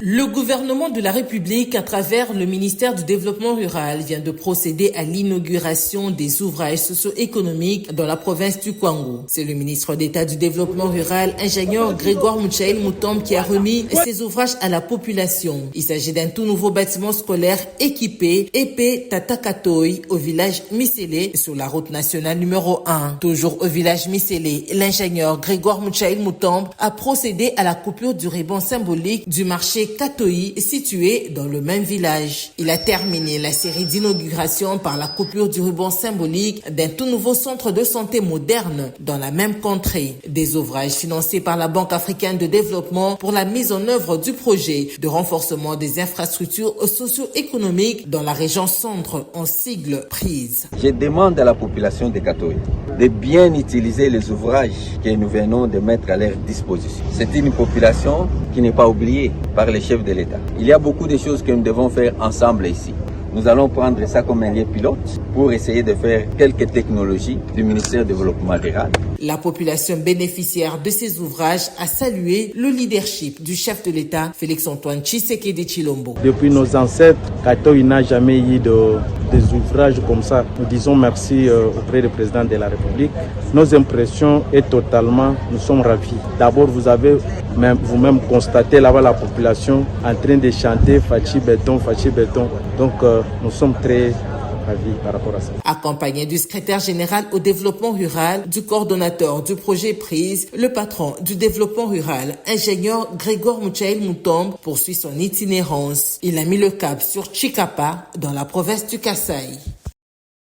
Le gouvernement de la République, à travers le ministère du Développement rural, vient de procéder à l'inauguration des ouvrages socio-économiques dans la province du Kwango. C'est le ministre d'État du Développement rural, ingénieur Grégoire Mouchaïl Moutombe, qui a remis ces ouvrages à la population. Il s'agit d'un tout nouveau bâtiment scolaire équipé épée Tatakatoy au village Misélé sur la route nationale numéro 1. Toujours au village Misélé, l'ingénieur Grégoire Mouchaïl Moutombe a procédé à la coupure du ruban symbolique du marché Katoyi situé dans le même village. Il a terminé la série d'inauguration par la coupure du ruban symbolique d'un tout nouveau centre de santé moderne dans la même contrée. Des ouvrages financés par la Banque africaine de développement pour la mise en œuvre du projet de renforcement des infrastructures socio-économiques dans la région centre, en sigle PRISE. Je demande à la population de Katoyi de bien utiliser les ouvrages que nous venons de mettre à leur disposition. C'est une population qui n'est pas oubliée par les chefs de l'État. Il y a beaucoup de choses que nous devons faire ensemble ici. Nous allons prendre ça comme un lieu pilote pour essayer de faire quelques technologies du ministère du Développement rural. La population bénéficiaire de ces ouvrages a salué le leadership du chef de l'État, Félix-Antoine Tshisekedi Tshilombo. Depuis nos ancêtres, Katoyi n'a jamais eu des ouvrages comme ça. Nous disons merci auprès du président de la République. Nos impressions est totalement, nous sommes ravis. D'abord, vous avez vous-même constaté là-bas la population en train de chanter Fachi Béton, Fachi Béton. Donc, nous sommes très ravis par rapport à ça. Accompagné du secrétaire général au développement rural, du coordonnateur du projet PRISE, le patron du développement rural, ingénieur Grégoire Mouchaïl Moutombe, poursuit son itinérance. Il a mis le cap sur Chikapa, dans la province du Kasaï.